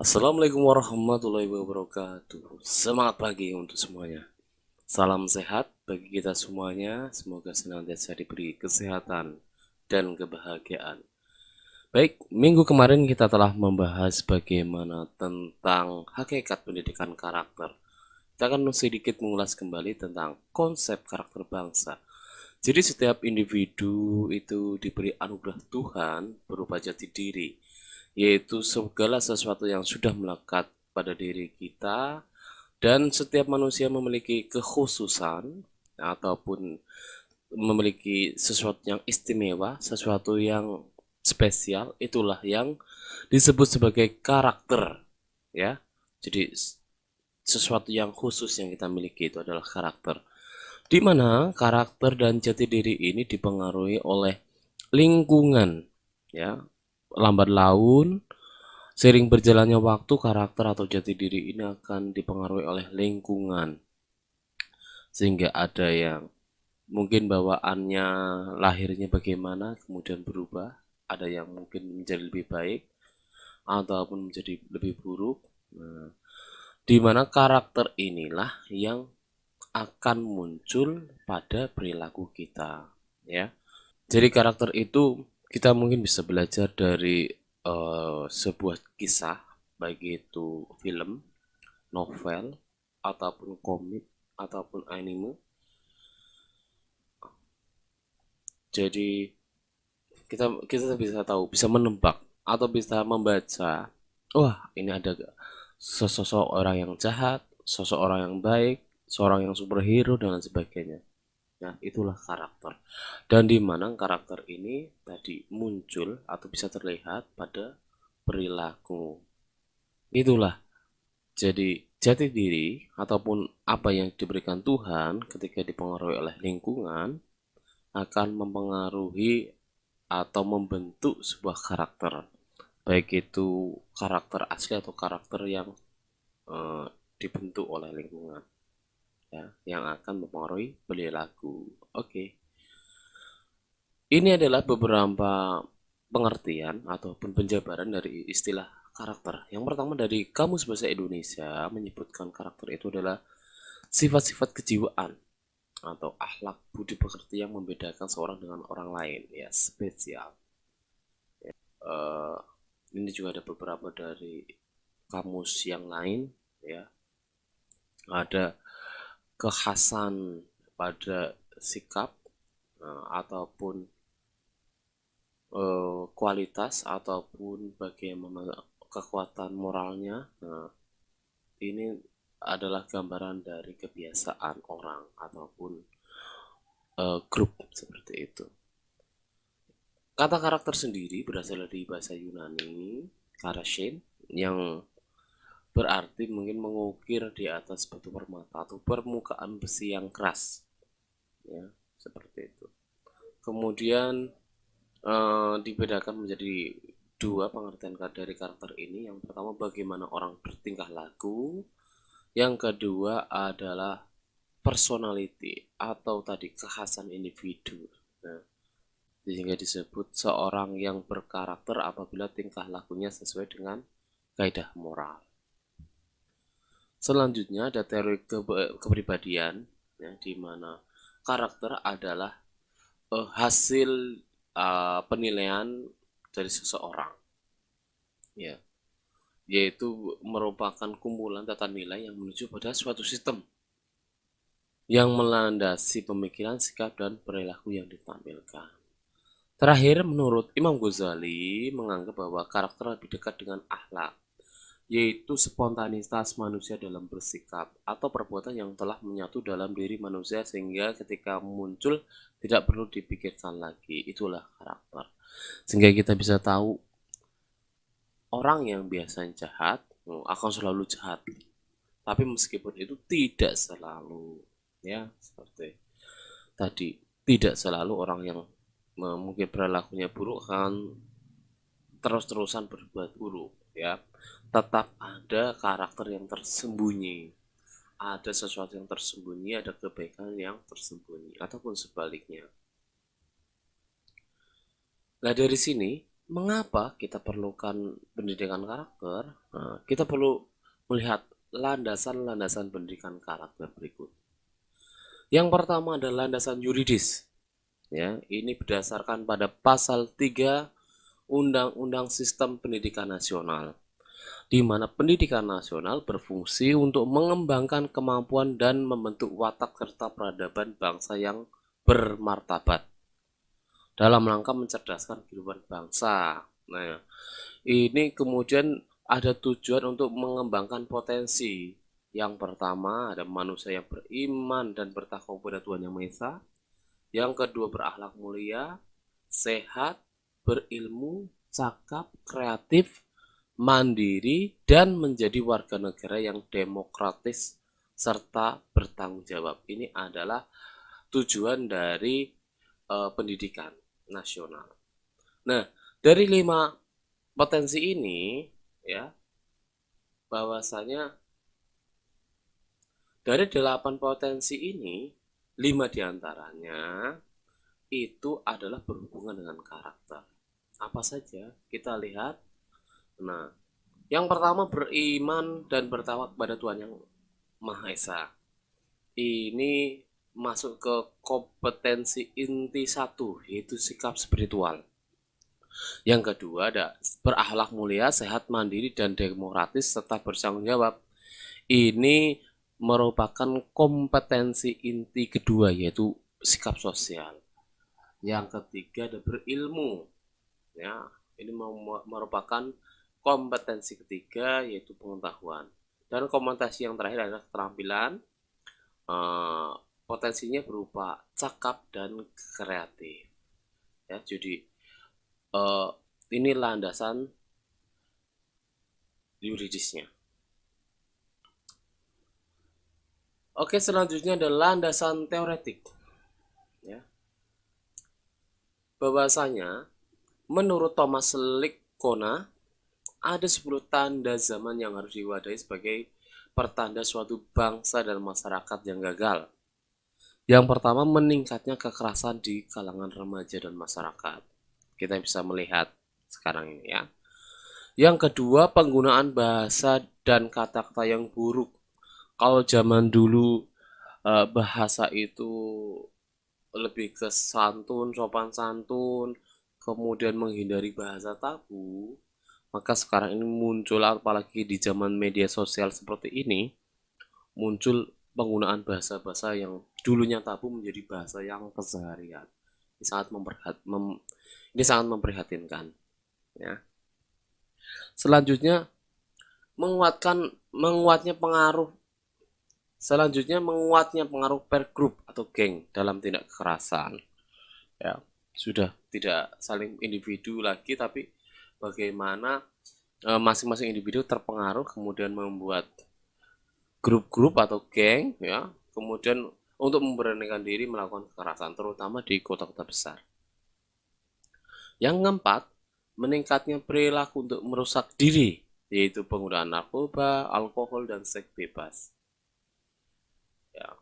Assalamualaikum warahmatullahi wabarakatuh. Semangat pagi untuk semuanya. Salam sehat bagi kita semuanya. Semoga senantiasa diberi kesehatan dan kebahagiaan. Baik, minggu kemarin kita telah membahas bagaimana tentang hakikat pendidikan karakter. Kita akan sedikit mengulas kembali tentang konsep karakter bangsa. Jadi setiap individu itu diberi anugerah Tuhan berupa jati diri, yaitu segala sesuatu yang sudah melekat pada diri kita, dan setiap manusia memiliki kekhususan ataupun memiliki sesuatu yang istimewa, sesuatu yang spesial, itulah yang disebut sebagai karakter, ya. Jadi sesuatu yang khusus yang kita miliki itu adalah karakter. Di mana karakter dan jati diri ini dipengaruhi oleh lingkungan, ya. Lambat laun, sering berjalannya waktu, karakter atau jati diri ini akan dipengaruhi oleh lingkungan. Sehingga ada yang mungkin bawaannya lahirnya bagaimana, kemudian berubah. Ada yang mungkin menjadi lebih baik ataupun menjadi lebih buruk. Nah, di mana karakter inilah yang akan muncul pada perilaku kita, ya. Jadi karakter itu kita mungkin bisa belajar dari sebuah kisah, baik itu film, novel, ataupun komik, ataupun anime. Jadi kita kita bisa tahu, bisa menebak atau bisa membaca, wah ini ada sosok orang yang jahat, sosok orang yang baik, seorang yang superhero dan lain sebagainya. Nah, itulah karakter. Dan di mana karakter ini tadi muncul atau bisa terlihat pada perilaku. Itulah. Jadi jati diri ataupun apa yang diberikan Tuhan ketika dipengaruhi oleh lingkungan akan mempengaruhi atau membentuk sebuah karakter. Baik itu karakter asli atau karakter yang eh, dibentuk oleh lingkungan, ya, yang akan mempengaruhi perilaku. Oke. Ini adalah beberapa pengertian ataupun penjabaran dari istilah karakter. Yang pertama dari Kamus Bahasa Indonesia menyebutkan karakter itu adalah sifat-sifat kejiwaan atau akhlak budi pekerti yang membedakan seorang dengan orang lain, ya, spesial. Eh, ini juga ada beberapa dari kamus yang lain, ya. Ada kekhasan pada sikap, ataupun kualitas ataupun bagaimana kekuatan moralnya. Nah, ini adalah gambaran dari kebiasaan orang ataupun grup seperti itu. Kata karakter sendiri berasal dari bahasa Yunani karashin, yang berarti mungkin mengukir di atas batu permata atau permukaan besi yang keras, ya, seperti itu. Kemudian dibedakan menjadi dua pengertian dari karakter ini. Yang pertama bagaimana orang bertingkah laku, yang kedua adalah personality atau tadi kekhasan individu. Nah, sehingga disebut seorang yang berkarakter apabila tingkah lakunya sesuai dengan kaidah moral. Selanjutnya ada teori kepribadian, ya, di mana karakter adalah hasil penilaian dari seseorang, ya, yaitu merupakan kumpulan tata nilai yang menuju pada suatu sistem yang melandasi pemikiran, sikap, dan perilaku yang ditampilkan. Terakhir, menurut Imam Ghazali menganggap bahwa karakter lebih dekat dengan akhlak, yaitu spontanitas manusia dalam bersikap atau perbuatan yang telah menyatu dalam diri manusia sehingga ketika muncul tidak perlu dipikirkan lagi. Itulah karakter. Sehingga kita bisa tahu orang yang biasanya jahat akan selalu jahat. Tapi meskipun itu tidak selalu, ya, seperti tadi, tidak selalu orang yang mungkin perilakunya buruk kan terus-terusan berbuat buruk, ya. Tetap ada karakter yang tersembunyi, ada sesuatu yang tersembunyi, ada kebaikan yang tersembunyi ataupun sebaliknya. Nah, dari sini Mengapa kita perlukan pendidikan karakter? Nah, kita perlu melihat landasan-landasan pendidikan karakter berikut. Yang pertama adalah landasan yuridis. Ya, ini berdasarkan pada pasal 3 Undang-Undang Sistem Pendidikan Nasional, di mana pendidikan nasional berfungsi untuk mengembangkan kemampuan dan membentuk watak serta peradaban bangsa yang bermartabat dalam rangka mencerdaskan kehidupan bangsa. Nah, ini kemudian ada tujuan untuk mengembangkan potensi. Yang pertama ada manusia yang beriman dan bertakwa kepada Tuhan Yang Maha Esa. Yang kedua berakhlak mulia, sehat, berilmu, cakap, kreatif, mandiri, dan menjadi warga negara yang demokratis serta bertanggung jawab. Ini adalah tujuan dari pendidikan nasional. Nah, dari 5 potensi ini ya, bahwasanya dari 8 potensi ini 5 diantaranya itu adalah berhubungan dengan karakter. Apa saja? Kita lihat. Nah, yang pertama beriman dan bertakwa kepada Tuhan Yang Maha Esa. Ini masuk ke kompetensi inti satu, yaitu sikap spiritual. Yang kedua ada berakhlak mulia, sehat, mandiri, dan demokratis serta bertanggung jawab. Ini merupakan kompetensi inti kedua, yaitu sikap sosial. Yang ketiga ada berilmu. Ya, ini merupakan kompetensi ketiga, yaitu pengetahuan. Dan kompetensi yang terakhir adalah keterampilan. Potensinya berupa cakap dan kreatif. Ya, jadi ini landasan yuridisnya. Oke, selanjutnya adalah landasan teoretik. Ya, bahwasanya menurut Thomas Lickona ada 10 tanda zaman yang harus diwadahi sebagai pertanda suatu bangsa dan masyarakat yang gagal. Yang pertama, meningkatnya kekerasan di kalangan remaja dan masyarakat. Kita bisa melihat sekarang ini ya. Yang kedua, penggunaan bahasa dan kata-kata yang buruk. Kalau zaman dulu bahasa itu lebih ke santun, sopan santun, kemudian menghindari bahasa tabu, maka sekarang ini muncul, apalagi di zaman media sosial seperti ini, muncul penggunaan bahasa-bahasa yang dulunya tabu menjadi bahasa yang keseharian. Ini sangat memprihatinkan. Ya. Selanjutnya menguatnya pengaruh peer group atau geng dalam tindak kekerasan. Ya, sudah tidak saling individu lagi, tapi bagaimana masing-masing individu terpengaruh kemudian membuat grup-grup atau geng, ya, kemudian untuk memberanikan diri melakukan kekerasan, terutama di kota-kota besar. Yang keempat, meningkatnya perilaku untuk merusak diri, yaitu penggunaan narkoba, alkohol, dan seks bebas. Ya.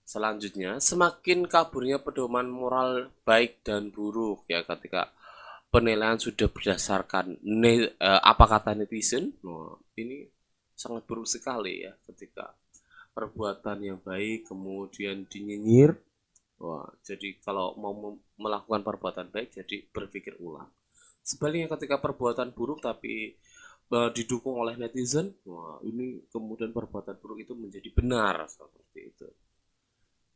Selanjutnya, semakin kaburnya pedoman moral baik dan buruk, ya, ketika penilaian sudah berdasarkan apa kata netizen. Nah, ini sangat buruk sekali ya, ketika perbuatan yang baik kemudian dinyinyir. Wah, jadi kalau mau melakukan perbuatan baik, jadi berpikir ulang. Sebaliknya ketika perbuatan buruk tapi didukung oleh netizen, wah, ini kemudian perbuatan buruk itu menjadi benar seperti itu.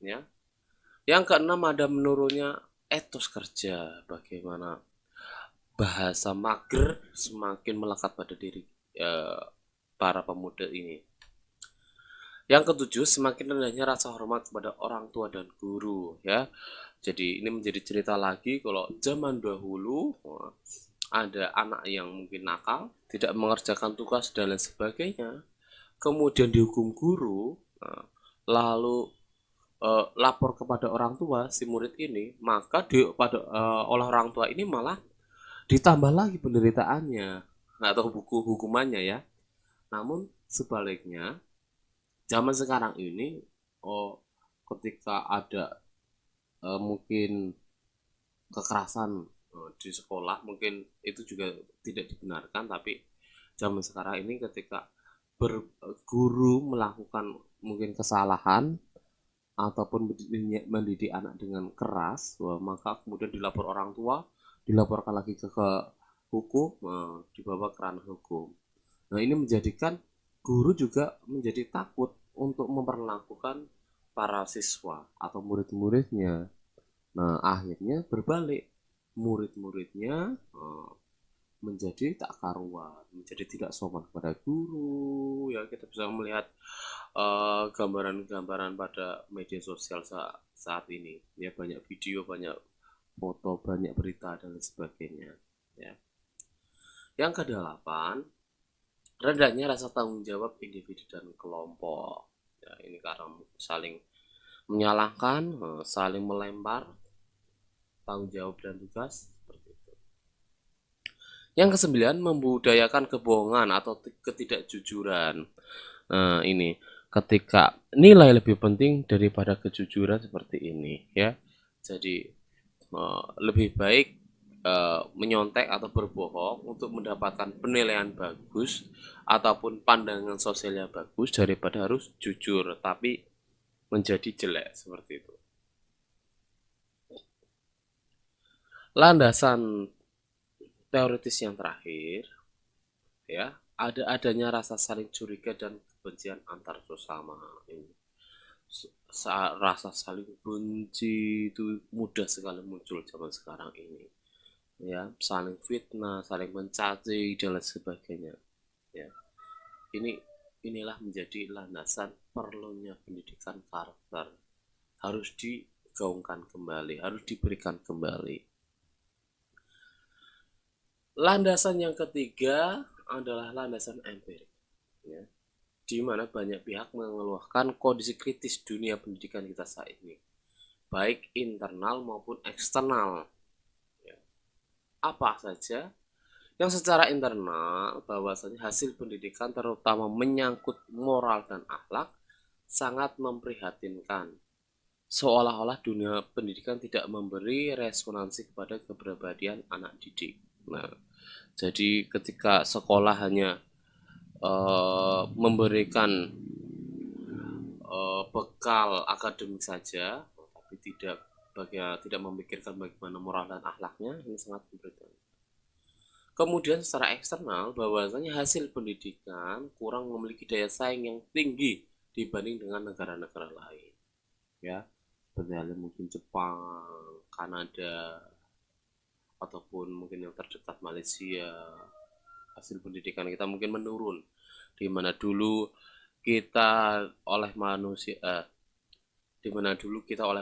Ya. Yang keenam ada menurunnya etos kerja, bagaimana bahasa mager semakin melekat pada diri para pemuda ini. Yang ketujuh, semakin rendahnya rasa hormat kepada orang tua dan guru, ya. Jadi ini menjadi cerita lagi kalau zaman dahulu ada anak yang mungkin nakal, tidak mengerjakan tugas dan lain sebagainya, kemudian dihukum guru, lalu lapor kepada orang tua si murid ini, maka oleh orang tua ini malah ditambah lagi penderitaannya atau buku hukumannya ya. Namun sebaliknya zaman sekarang ini, ketika ada mungkin kekerasan di sekolah mungkin itu juga tidak dibenarkan, tapi zaman sekarang ini ketika guru melakukan mungkin kesalahan ataupun mendidik anak dengan keras, maka kemudian dilapor orang tua, dilaporkan lagi ke hukum, dibawa ke ranah hukum. Nah, ini menjadikan guru juga menjadi takut untuk memperlakukan para siswa atau murid-muridnya. Nah, akhirnya berbalik, murid-muridnya menjadi tak karuan, menjadi tidak sopan kepada guru. Ya, kita bisa melihat gambaran-gambaran pada media sosial saat ini. Ya, banyak video, banyak foto, banyak berita dan sebagainya. Ya. Yang kedelapan, rendahnya rasa tanggung jawab individu dan kelompok. Ya, ini karena saling menyalahkan, saling melempar tanggung jawab dan tugas seperti itu. Yang kesembilan, membudayakan kebohongan atau ketidakjujuran. Nah, ini ketika nilai lebih penting daripada kejujuran seperti ini, ya. Jadi lebih baik menyontek atau berbohong untuk mendapatkan penilaian bagus ataupun pandangan sosial yang bagus daripada harus jujur tapi menjadi jelek seperti itu. Landasan teoritis yang terakhir, ya, adanya rasa saling curiga dan kebencian antar sesama. Ini rasa saling benci itu mudah sekali muncul zaman sekarang ini, ya, saling fitnah, saling mencaci dan lain sebagainya, ya. Inilah menjadi landasan perlunya pendidikan karakter, harus digaungkan kembali, harus diberikan kembali. Landasan yang ketiga adalah landasan empirik, ya, di mana banyak pihak mengeluhkan kondisi kritis dunia pendidikan kita saat ini, baik internal maupun eksternal. Ya. Apa saja? Yang secara internal, bahwasanya hasil pendidikan terutama menyangkut moral dan akhlak sangat memprihatinkan. Seolah-olah dunia pendidikan tidak memberi resonansi kepada kepribadian anak didik. Nah, jadi ketika sekolah hanya memberikan bekal akademik saja, tapi tidak memikirkan bagaimana moral dan akhlaknya, ini sangat memprihatinkan. Kemudian secara eksternal, bahwasanya hasil pendidikan kurang memiliki daya saing yang tinggi dibanding dengan negara-negara lain, ya, seperti halnya mungkin Jepang, Kanada, ataupun mungkin yang terdekat Malaysia. Hasil pendidikan kita mungkin menurun, di mana dulu kita oleh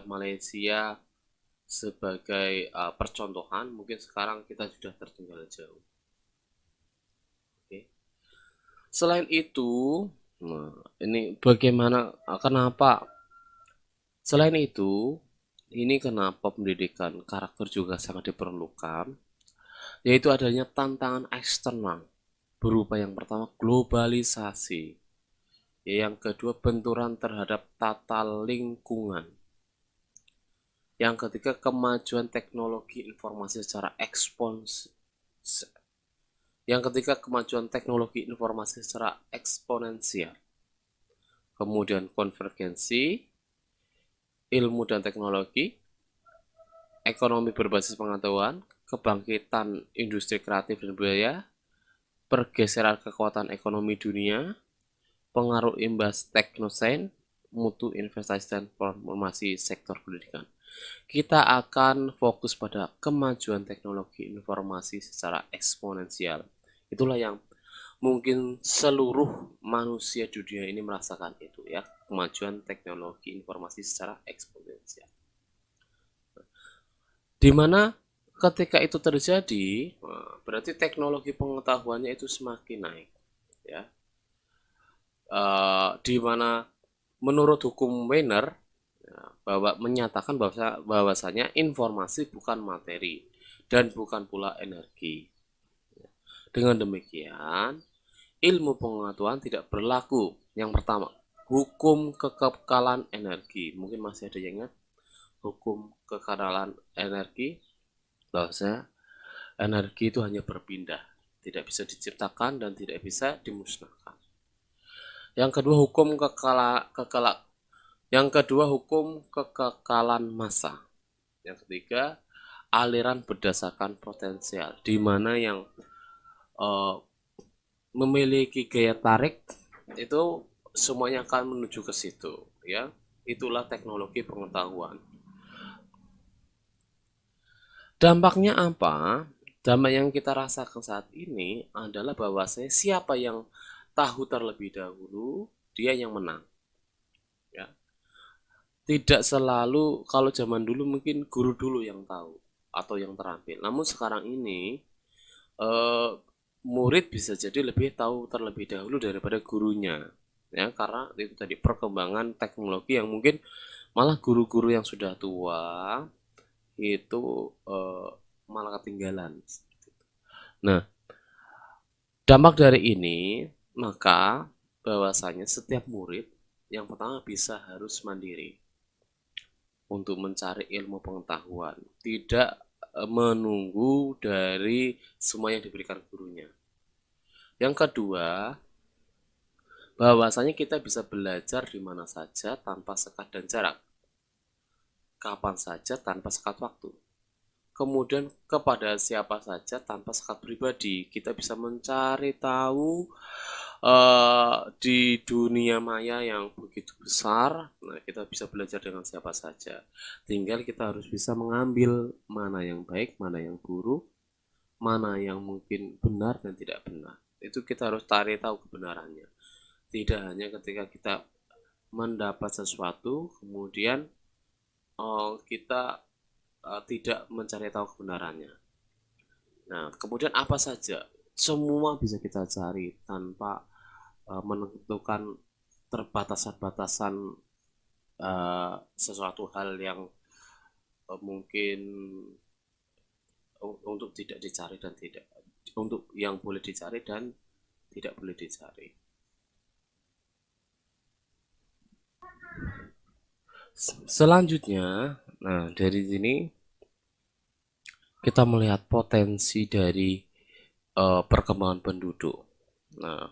Malaysia sebagai percontohan, mungkin sekarang kita sudah tertinggal jauh. Oke. Selain itu, nah, ini bagaimana, kenapa? Selain itu, ini kenapa pendidikan karakter juga sangat diperlukan, yaitu adanya tantangan eksternal berupa yang pertama globalisasi, yang kedua benturan terhadap tata lingkungan, yang ketiga kemajuan teknologi informasi secara eksponensial, kemudian konvergensi ilmu dan teknologi, ekonomi berbasis pengetahuan, kebangkitan industri kreatif dan budaya, pergeseran kekuatan ekonomi dunia, pengaruh imbas teknosains, mutu investasi dan transformasi sektor pendidikan. Kita akan fokus pada kemajuan teknologi informasi secara eksponensial. Itulah yang mungkin seluruh manusia dunia ini merasakan itu, ya, kemajuan teknologi informasi secara eksponensial. Dimana ketika itu terjadi, berarti teknologi pengetahuannya itu semakin naik, ya. Dimana menurut hukum Wiener, ya, bahwa menyatakan bahwasanya informasi bukan materi dan bukan pula energi. Dengan demikian, ilmu pengetahuan tidak berlaku. Yang pertama, hukum kekekalan energi. Mungkin masih ada yang ingat hukum kekekalan energi, bahwasanya Energi itu hanya berpindah, tidak bisa diciptakan dan tidak bisa dimusnahkan. Yang kedua, hukum kekekalan massa. Yang ketiga, aliran berdasarkan potensial, di mana yang memiliki gaya tarik itu semuanya akan menuju ke situ, ya. Itulah teknologi pengetahuan. Dampaknya apa? Dampak yang kita rasakan saat ini adalah bahwa siapa yang tahu terlebih dahulu, dia yang menang. Ya. Tidak selalu, kalau zaman dulu mungkin guru dulu yang tahu atau yang terampil. Namun sekarang ini murid bisa jadi lebih tahu terlebih dahulu daripada gurunya. Ya, karena itu tadi perkembangan teknologi yang mungkin malah guru-guru yang sudah tua itu malah ketinggalan. Nah, dampak dari ini maka bahwasanya setiap murid yang pertama bisa harus mandiri untuk mencari ilmu pengetahuan, tidak menunggu dari semua yang diberikan gurunya. Yang kedua, bahwasanya kita bisa belajar di mana saja tanpa sekat dan jarak, kapan saja tanpa sekat waktu. Kemudian kepada siapa saja tanpa sekat pribadi, kita bisa mencari tahu di dunia maya yang begitu besar. Nah, kita bisa belajar dengan siapa saja. Tinggal kita harus bisa mengambil mana yang baik, mana yang buruk, mana yang mungkin benar dan tidak benar. Itu kita harus cari tahu kebenarannya. Tidak hanya ketika kita mendapat sesuatu, kemudian kita tidak mencari tahu kebenarannya. Nah, kemudian apa saja? Semua bisa kita cari tanpa menentukan terbatasan-batasan sesuatu hal yang mungkin untuk tidak dicari dan tidak, untuk yang boleh dicari dan tidak boleh dicari. Selanjutnya, nah dari sini kita melihat potensi dari perkembangan penduduk. Nah,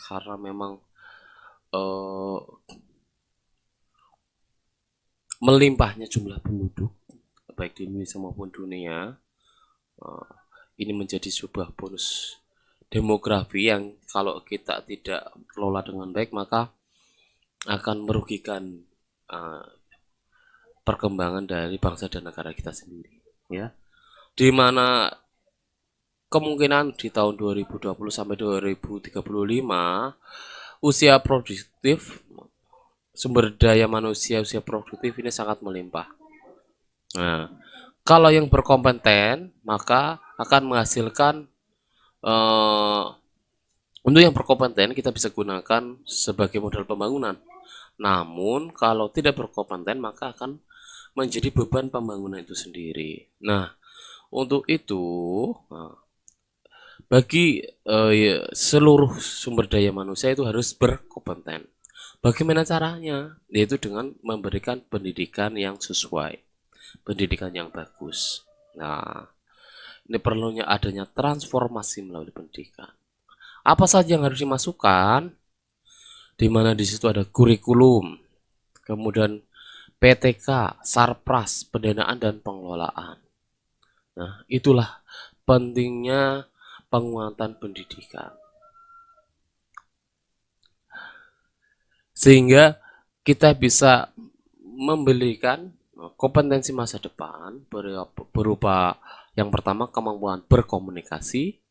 karena memang melimpahnya jumlah penduduk baik di Indonesia maupun dunia, ini menjadi sebuah bonus demografi yang kalau kita tidak kelola dengan baik maka akan merugikan perkembangan dari bangsa dan negara kita sendiri, ya. Di mana kemungkinan di tahun 2020 sampai 2035 usia produktif, sumber daya manusia usia produktif ini sangat melimpah. Nah, kalau yang berkompeten maka akan menghasilkan untuk yang berkompeten kita bisa gunakan sebagai modal pembangunan. Namun kalau tidak berkompeten maka akan menjadi beban pembangunan itu sendiri. Nah, untuk itu bagi seluruh sumber daya manusia itu harus berkompeten. Bagaimana caranya? Yaitu dengan memberikan pendidikan yang sesuai, pendidikan yang bagus. Nah, ini perlunya adanya transformasi melalui pendidikan. Apa saja yang harus dimasukkan? Di mana di situ ada kurikulum, kemudian PTK, Sarpras, pendanaan dan pengelolaan. Nah, itulah pentingnya penguatan pendidikan. Sehingga kita bisa memberikan kompetensi masa depan berupa yang pertama kemampuan berkomunikasi,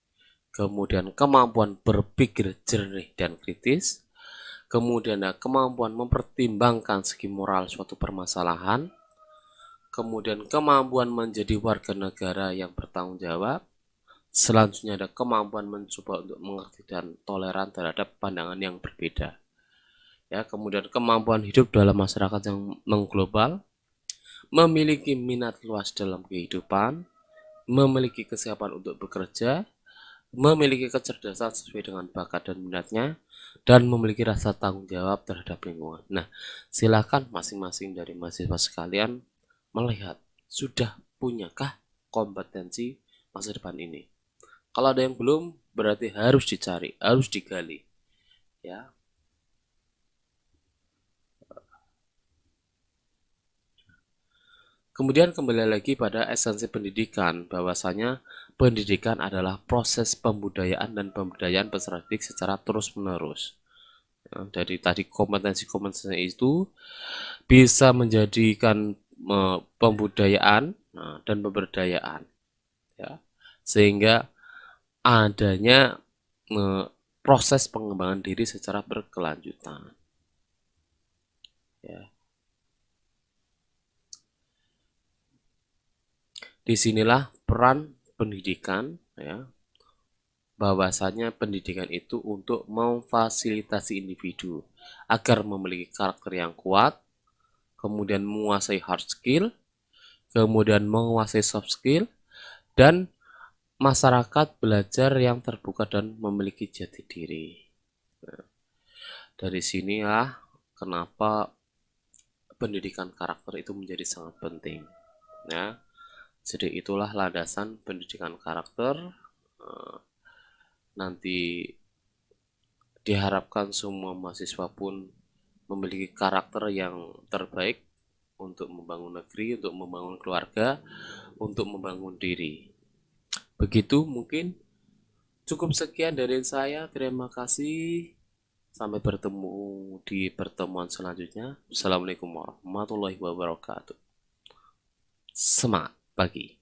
kemudian kemampuan berpikir jernih dan kritis, kemudian kemampuan mempertimbangkan segi moral suatu permasalahan, kemudian kemampuan menjadi warga negara yang bertanggung jawab, selanjutnya ada kemampuan mencoba untuk mengerti dan toleran terhadap pandangan yang berbeda. Ya, kemudian kemampuan hidup dalam masyarakat yang mengglobal, memiliki minat luas dalam kehidupan, memiliki kesiapan untuk bekerja, memiliki kecerdasan sesuai dengan bakat dan minatnya, dan memiliki rasa tanggung jawab terhadap lingkungan. Nah, silakan masing-masing dari mahasiswa sekalian melihat sudah punyakah kompetensi masa depan ini. Kalau ada yang belum, berarti harus dicari, harus digali, ya. Kemudian kembali lagi pada esensi pendidikan, bahwasanya pendidikan adalah proses pembudayaan dan pemberdayaan peserta didik secara terus-menerus. Ya, dari tadi kompetensi-kompetensi itu bisa menjadikan pembudayaan dan pemberdayaan, ya, sehingga adanya proses pengembangan diri secara berkelanjutan, ya. Disinilah peran pendidikan, ya, bahwasanya pendidikan itu untuk memfasilitasi individu agar memiliki karakter yang kuat, kemudian menguasai hard skill, kemudian menguasai soft skill, dan masyarakat belajar yang terbuka dan memiliki jati diri. Nah, dari sinilah kenapa pendidikan karakter itu menjadi sangat penting. Ya, jadi itulah landasan pendidikan karakter. Nanti diharapkan semua mahasiswa pun memiliki karakter yang terbaik untuk membangun negeri, untuk membangun keluarga, untuk membangun diri. Begitu mungkin. Cukup sekian dari saya. Terima kasih. Sampai bertemu di pertemuan selanjutnya. Assalamualaikum warahmatullahi wabarakatuh. Semangat pagi.